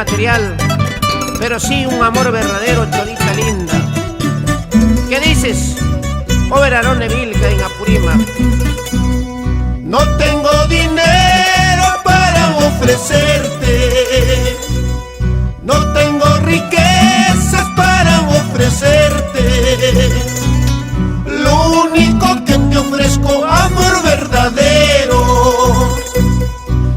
material, pero sí un amor verdadero, cholita linda. ¿Qué dices? Overarone Vilca en Apurímac. No tengo dinero para ofrecerte, no tengo riquezas para ofrecerte. Lo único que te ofrezco, amor verdadero.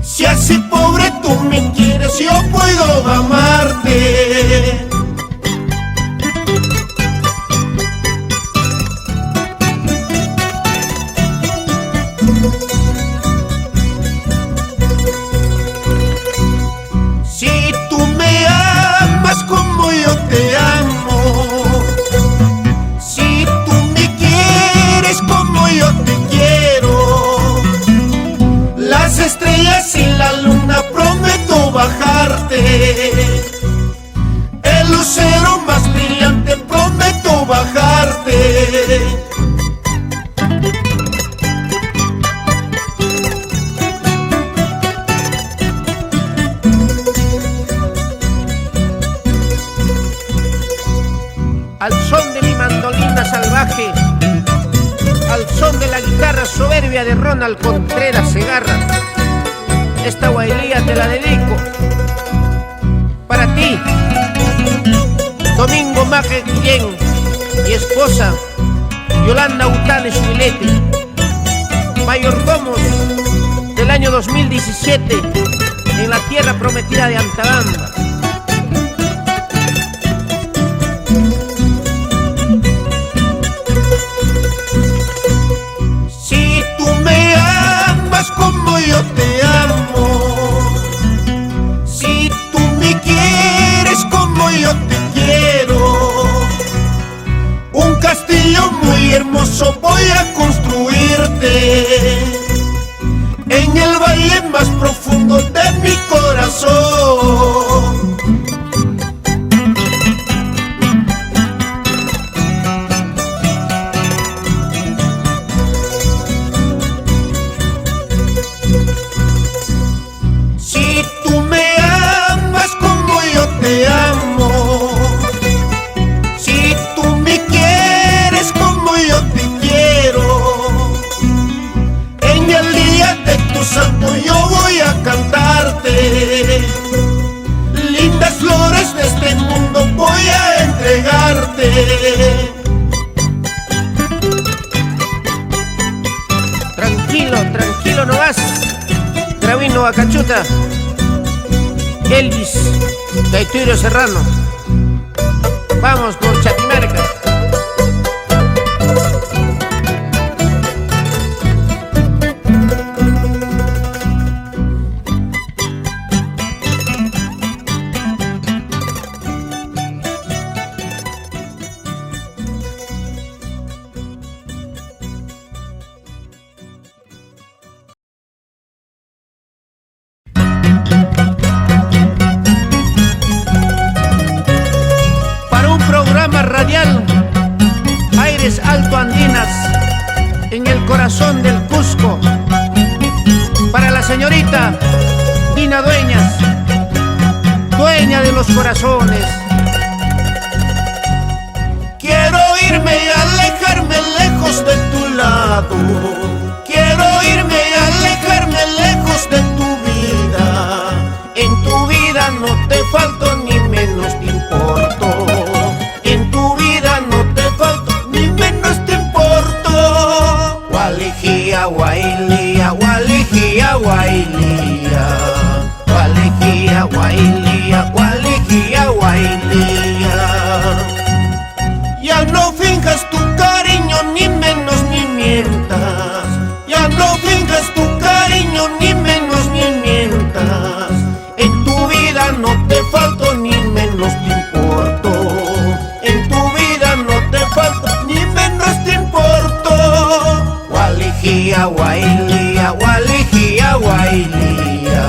Si así pobre tú me quieres, yo puedo amarte. Si tú me amas como yo te amo, si tú me quieres como yo te quiero, las estrellas y la luna prometo bajarte, el lucero más brillante prometo bajarte. Al son de mi mandolina salvaje, al son de la guitarra soberbia de Ronald Contreras Segarra, esta guailía te la dedico para ti, Domingo Maje Guillén y esposa Yolanda Utanes Huilete, mayordomos del año 2017 en la tierra prometida de Antabamba. Como yo te amo, si tú me quieres como yo te quiero, un castillo muy hermoso voy a construirte en el valle más profundo de mi corazón. Te amo, si tú me quieres como yo te quiero, en el día de tu santo yo voy a cantarte, lindas flores de este mundo voy a entregarte. Tranquilo, tranquilo nomás, Gravino Acachuta, Elvis Gaiturio Serrano. Vamos por Chatimarca. Radial Aires Alto Andinas en el corazón del Cusco, para la señorita Dina Dueñas, dueña de los corazones. Quiero irme y alejarme lejos de tu lado, quiero irme y alejarme lejos de tu vida. En tu vida no te falto ni menos te importo, en tu vida no te falto ni menos te importo. Gualijía, guailía, gualijía, guailía, gualijía, guailía, gualijía, guailía. Ya no finjas tu cariño ni menos ni mientas, ya no finjas tu cariño ni menos ni mientas. En tu vida no te falto ni menos te importo, en tu vida no te falto ni menos te importo. Gualijía, guailía, gualijía, guailía,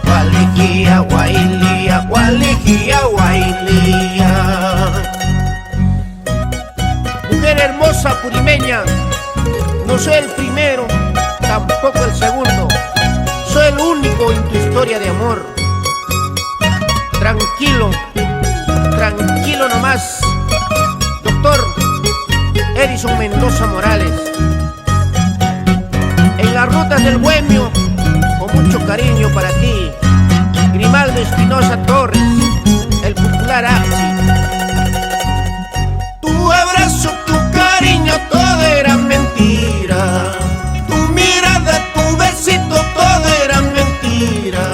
gualijía, guailía, gualijía, guailía. Mujer hermosa purimeña, no soy el primero, tampoco el segundo, soy el único en tu historia de amor. tranquilo, tranquilo nomás. Doctor Edison Mendoza Morales. En las rutas del Bohemio, con mucho cariño para ti, Grimaldo Espinosa Torres, el popular Axi. Tu abrazo, tu cariño, todo era mentira. Tu mirada, tu besito, todo era mentira.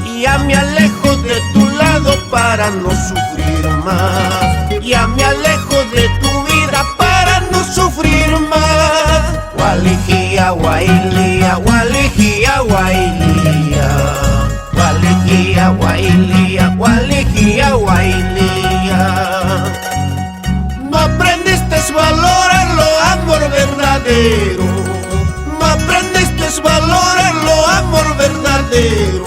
Y ya me alejo de tu lado para no sufrir más. Ya me alejo de tu vida para no sufrir más. Walijía, wailia, walijía, wailia. Walijía, wailia, walijía, wailia. No aprendiste a valorarlo, amor verdadero. No aprendiste a valorarlo, amor verdadero.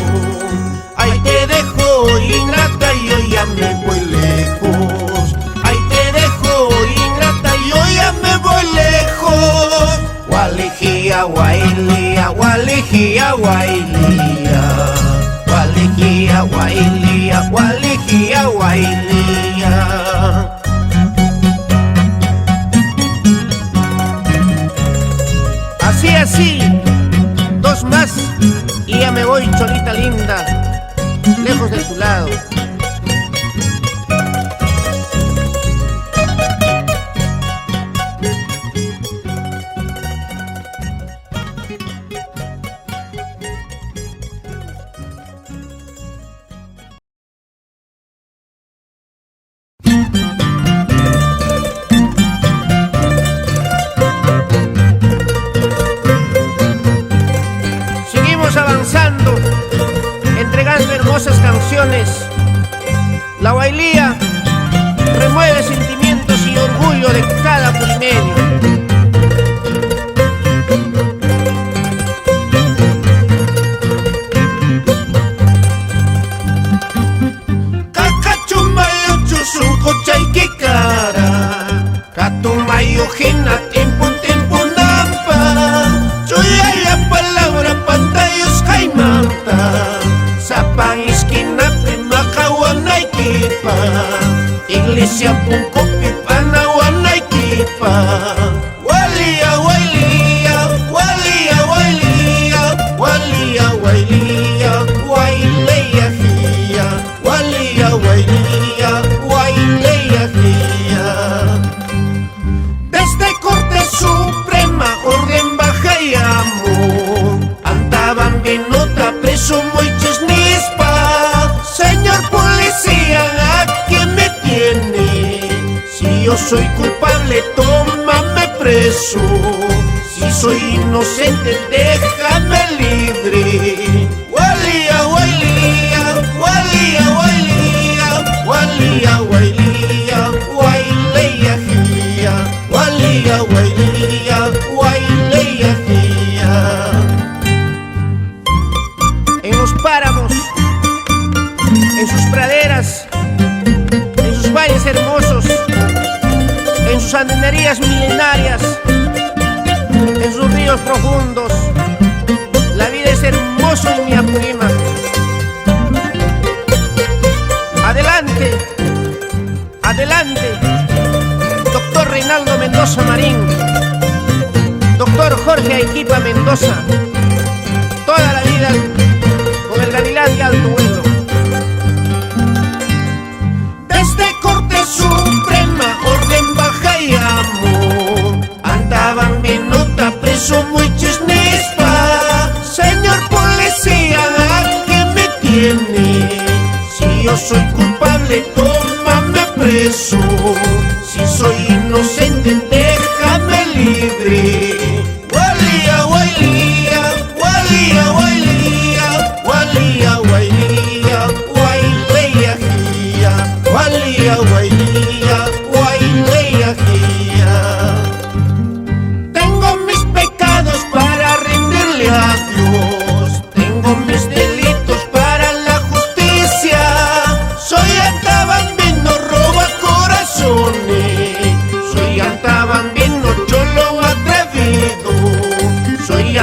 Ahí te dejo, ingrata, y yo ya me voy lejos. Ahí te dejo, ingrata, y yo ya me voy lejos. Walijía, wailia, walijía, wailia. Walijía, wailia, walijía, wailia. Así, dos más y ya me voy, cholita linda, lejos de tu lado. Avanzando, entregando hermosas canciones. La Huaylía remueve sentimientos y orgullo de cada pulimeño. Cacachumayo, chusunco, chayquicara. Catumayo, jina, tiempo, tiempo, nampa. Chuyaya, palabra, pantayos, jaimanta. Sapan, esquina, Macahuanayquipa. Iglesia, punco, pipana, Huanayquipa. Walia, wailia, walia, wailia. Walia, wailia, waileya, jia. Walia, wailia, waileya, jia. Desde Corte Suprema, orden baja y amo. Andaban bien nota, preso muchos nispa. Señor policía, ¿a quién me tiene? Si yo soy culpable, tómame preso. Si soy inocente, déjame libre. Walia, wailia, walia, wailia. Walia, wailia, waileya, jia. Walia, wailia, waileya, jia. En los páramos, en sus praderas, en sus valles hermosos, en sus andenerías milenarias, en sus ríos profundos, la vida es hermosa en mi Apurímac. Adelante, adelante, doctor Reinaldo Mendoza Marín, doctor Jorge Aiquipa Mendoza, toda la vida con el gavilán de alto vuelo. Desde Corte Suprema, orden baja y amo. Andaban bien nota, preso muchos nispa. Señor policía, ¿a quién me tiene? Si yo soy culpable, tómame preso. Si soy inocente, déjame libre. Walia, wailia, walia, wailia. Walia, wailia, waileya, jia. Walia, wailia, waileya, jia. Tengo mis pecados para rendirle a Dios. Tengo mis delitos para la justicia. Soy antabambino, roba corazones. Soy antabambino, cholo atrevido. Soy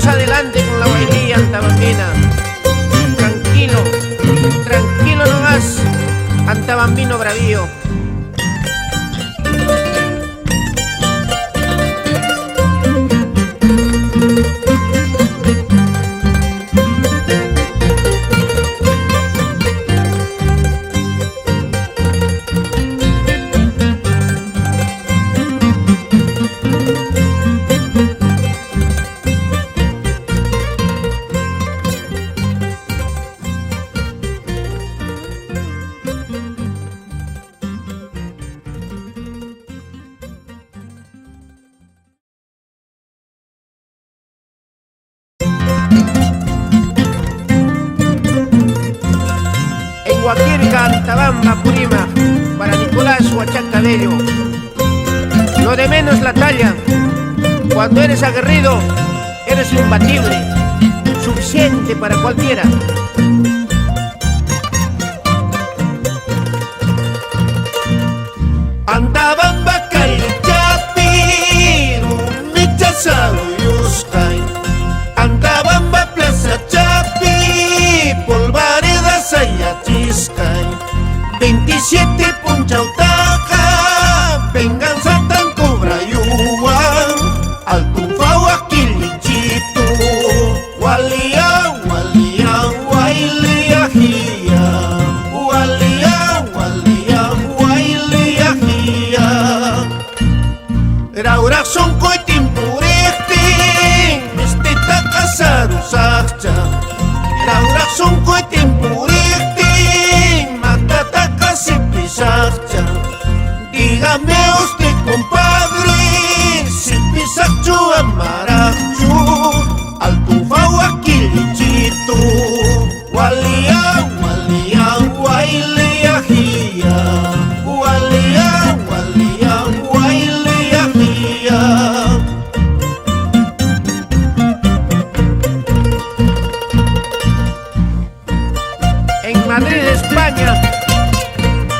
Seguimos adelante con la guailía antabambina. Tranquilo, tranquilo nomás, antabambino bravío. Huaquirca, Antabamba, Purima, para Nicolás Huachaca Bello. Lo de menos la talla. Cuando eres aguerrido, eres imbatible, suficiente para cualquiera. Antabamba Chapiru, Michasalo Yuskai. Antabamba Plaza Chapi, Polvareda Sayachiskai. 27 Punchautaca, Venganza tan cobra yuan. Altufao Aquilichito, Walia, Walia, Wailia Gia. Walia, Walia, Wailia Gia. Raura son coitin purechtin, este ta casaru sacha. Raura son coitin purechtin, matata casi pisacha. Dígame usted, compadre, si pisachu amarachu, altufao aquilichito. Walia, Walia, Wailia Gia. Walia, Walia, Wailia Gia. En Madrid, España,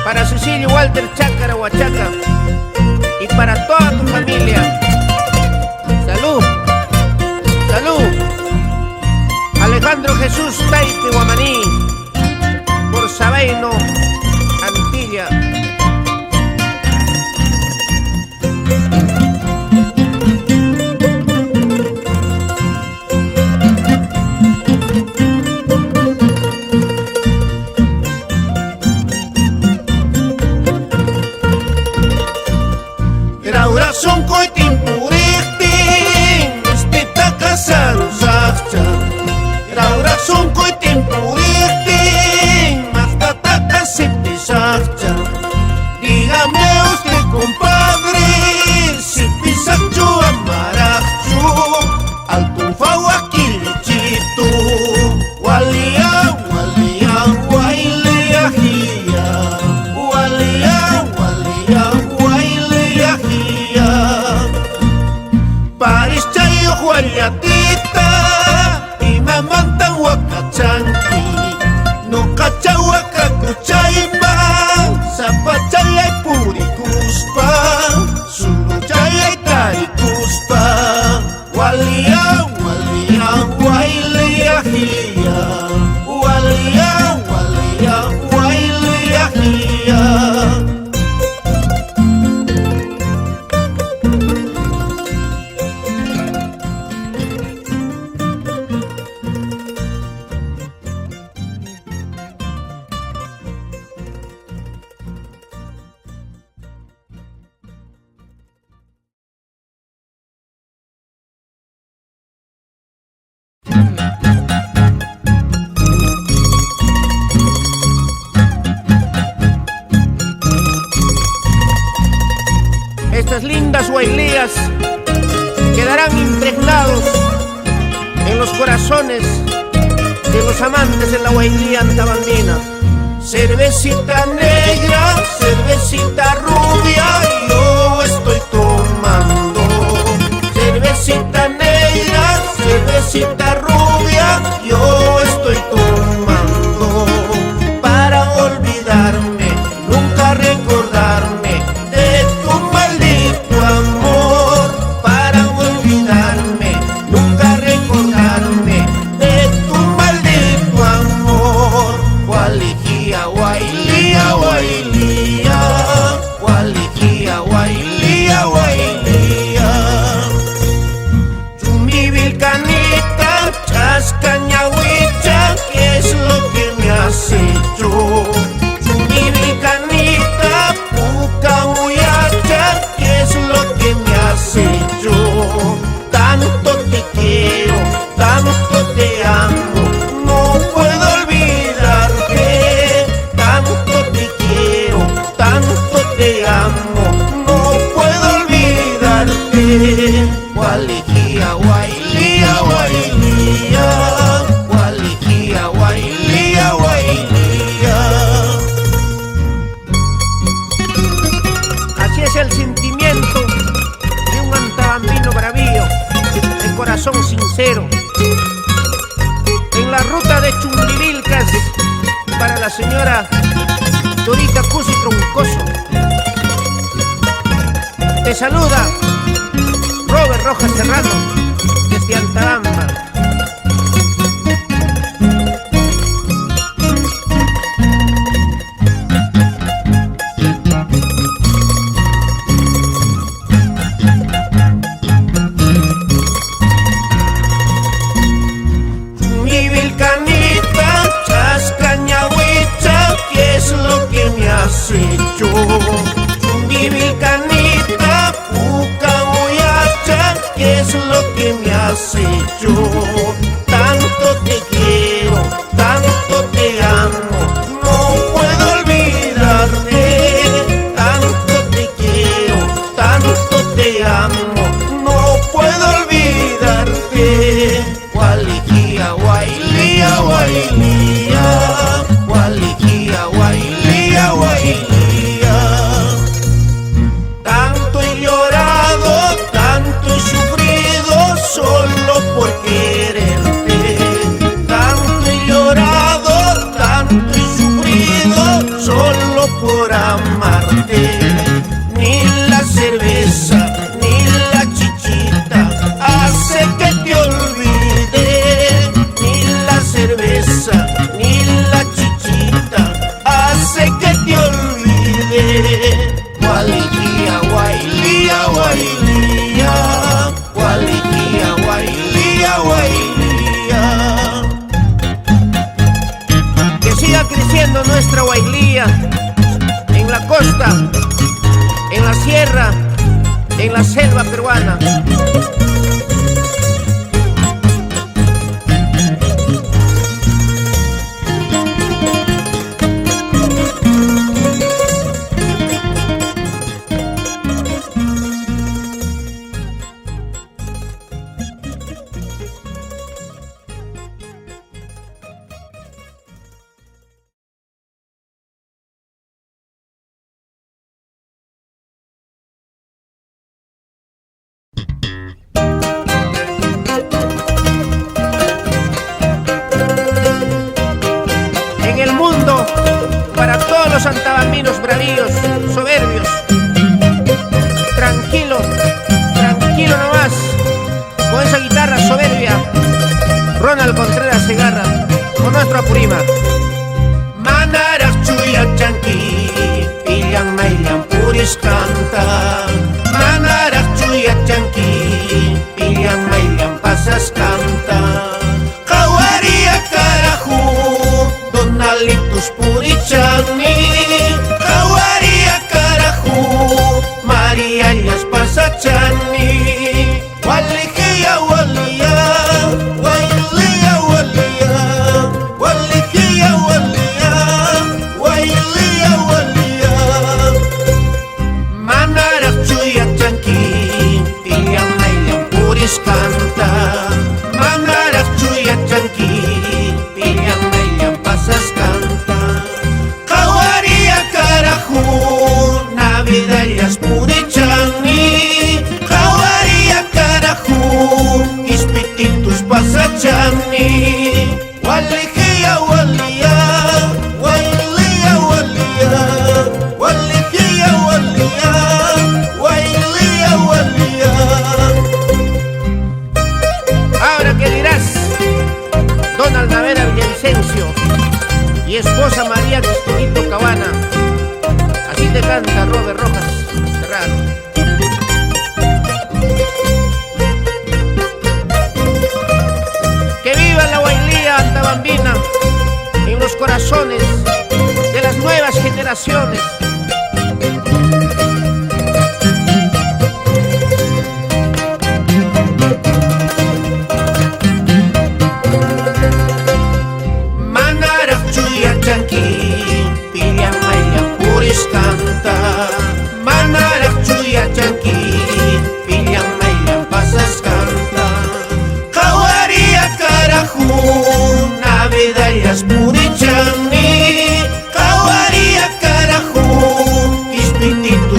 para Cecilio Walter Chácara Huachaca y para toda tu familia. Salud, salud. Alejandro Jesús Taipe Guamaní, por Sabeino, Antilla. Raura son coitin purechtin, este ta casaru sacha. Raura son coitin purechtin, matata casi pisacha. Dígame usted, compadre, si pisachu amarachu, altufao aquilichito. Walia, Walia, Wailia Gia. Walia, Walia, Wailia Gia. Paris chayo huayatita, y mamantan huacachanqui. No cacha huacacuchayma, zapachaya y puricuspa, suluchaya y taricuspa. Walia, Walia, Wailia Gia. Walia, Walia, Wailia Gia. Estas lindas guailías quedarán impregnados en los corazones de los amantes de la guailía antabambina. Cervecita negra, cervecita rubia, yo estoy tomando. Cervecita negra, cervecita rubia, yo estoy tomando. Para olvidarme, nunca recordarme de tu maldito amor. Para olvidarme, nunca recordarme corazón sincero. En la ruta de Chumbivilcas, para la señora Dorita Cusi Troncoso. Te saluda Robert Rojas Serrano, desde Antabamba. Chumbivilcanita, Pucamoyacha, ¿qué es lo que me has hecho? Tanto te quiero, tanto te amo, no puedo olvidarte. Tanto te quiero, tanto te amo, no puedo olvidarte. Gualiquía, guailía, guailía, gualiquía, guailía, guailía. Solo por quererte, tanto he llorado, tanto he sufrido, solo por amarte. Ni la cerveza, ni la chichita hace que te olvide. Ni la cerveza, ni la chichita hace que te olvide. Guailía, guailía, guailía, guailía, guailía, guailía. Que siga creciendo nuestra guailía, en la costa, en la sierra, en la selva peruana. Para todos los antabambinos bravíos, soberbios, tranquilo, tranquilo nomás, con esa guitarra soberbia, Ronald Contreras Segarra, con nuestro Apurima. Manarak chuya chanqui, pillan mailan puris canta. Manarak chuya chanqui, pillan mailan pasas canta. Kawaria carajo, Donalitus purichani. Kawaria carajo, María Yas pasachani. Walikia walia, walikia walia, walikia walia, walikia walia. Manarak chuya chanqui, pillan mailan puris canta. Manarak chuya chanqui, pillan mailan pasas canta. Kawaria carajo, Navidad purichani. Kawaria carajo, ispititus pasachani. Walikia walia, walikia walia, walikia walia, walikia walia. Ahora que dirás, Donald Navera Villavicencio y esposa María Cristinito Cabana. Así te canta Robert Rojas Serrano. Que viva la guailía antabambina en los corazones de las nuevas generaciones. Manarak chuya chanqui, pillan mailan puris canta. Manarak chuya chanqui, pillan mailan pasas canta. Kawaria carajo, Navidad purichani. Kawaria carajo, ispititus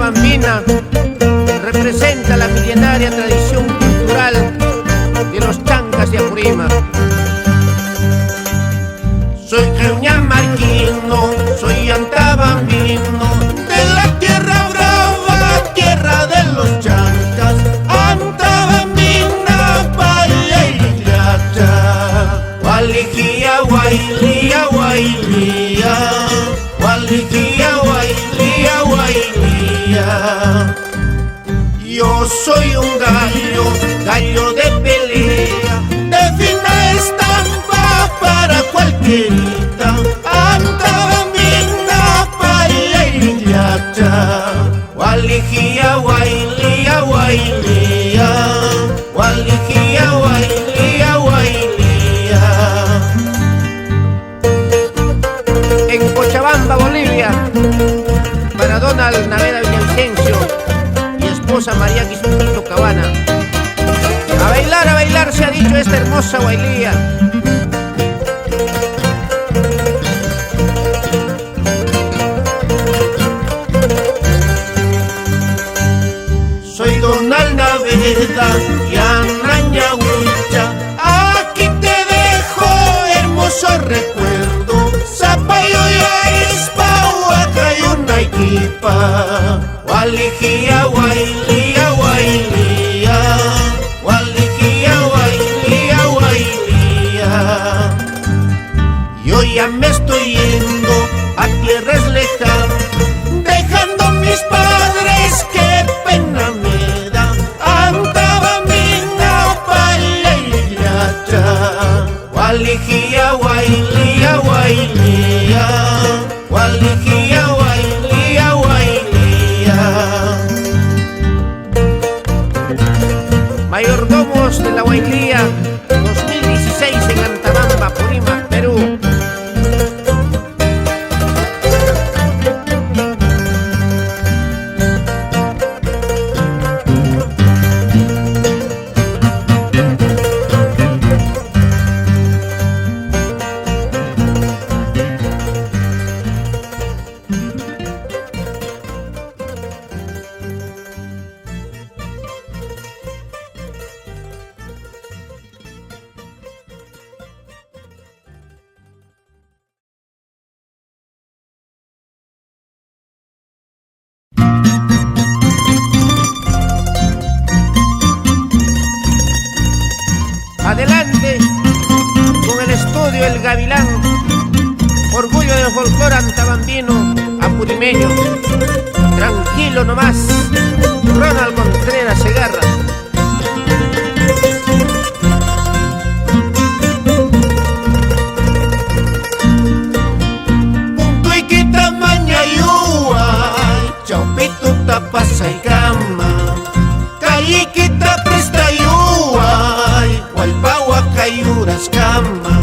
antabambina representa la milenaria tradición cultural de los chancas de Apurímac. Soy cañamarquino, soy antabambino, de la tierra brava, tierra de los chancas, antabambina, payayllacha. Walijía, guailía, guailía, walijía, guailía, guailía. Yo soy un gallo, gallo de pelea, de fina estampa para cualquierita, antabambina, payayllacha. Walijía, guailía, guailía, walijía, guailía, guailía. En Cochabamba, Bolivia, para Donald Naveda Villavicencio y esposa María Quisutito Cabana. A bailar se ha dicho esta hermosa guailía. Soy Donald Naveda y Anañahuicha, aquí te dejo hermoso recuerdo. Zapalloya, Ispa, Huacayuna, Iquipa. Walijía, guailía, guailía, walijía, guailía, guailía. Yo ya me estoy yendo a tierras lejanas, dejando mis padres, qué pena me da. Antabambina, payayllacha. Walijía, guailía, guailía, walijía, guailía, guailía. Mayordomos de la Guailía 2016 en Antabamba, Apurímac, Perú. Adelante con el estudio El Gavilán, orgullo del folclore antabambino apurimeño. Tranquilo nomás, Ronald Contreras Segarra. Punto y quita mañayuay, chaupito tapasa y cama, calliquita presta yuay, hualpawa cayuras cama,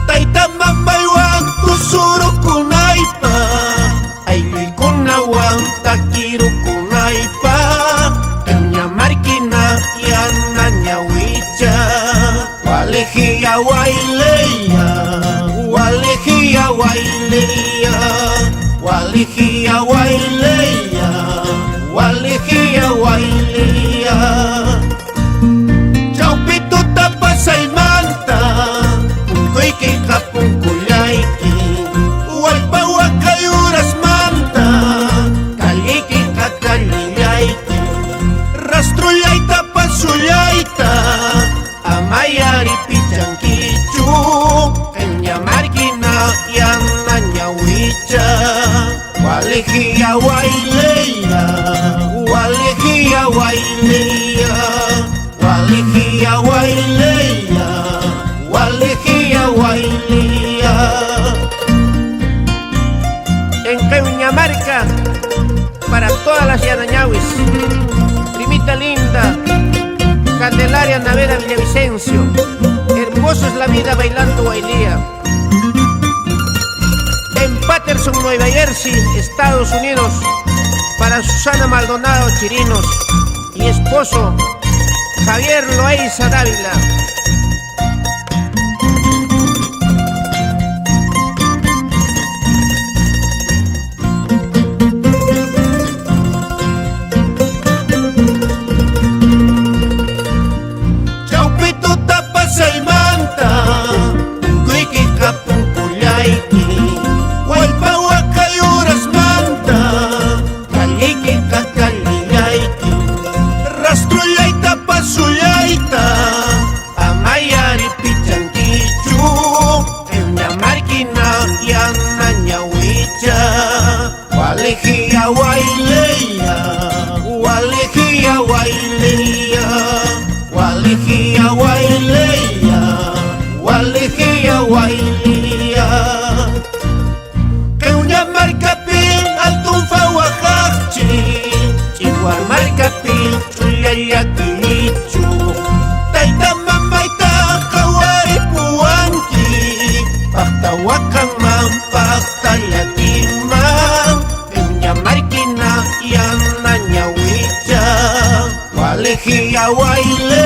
taitamambaiwan kusuru kunaipa, aylui kunawan takiru kunaipa, cañamarquina yana ñahuicha. Walijía, guaileya, walijía, guaileya, walijía, guaileya, walijía, guaileya. Chaupito tapasa y manta, puncuiquica, punculayqui, hualpawa cayuras manta, calliquica, calillayqui, rastrullayta, pasullayta, amayari pichanquichu, cañamarquina yana ñahuicha. Walijía, guaileya, walijía, guaileya, walijía, guaileya, walijía, guaileya. En Cañamarca, para todas las yanañahuis, primita linda, Candelaria Naveda Villavicencio, hermoso es la vida bailando guailía. En Patterson, Nueva Jersey, Estados Unidos, para Susana Maldonado Chirinos y esposo Javier Loaiza Dávila. walejia waileya, walejia waileya, walejia waileya, walejia waileya. Que una marca pin altun fawajachi, igual marca pin chuyaya kinichu. Taita mamaita kawari puanki, pakta wakang mampakta yatimang. Que una marquina yana nyawicha, walejia waile.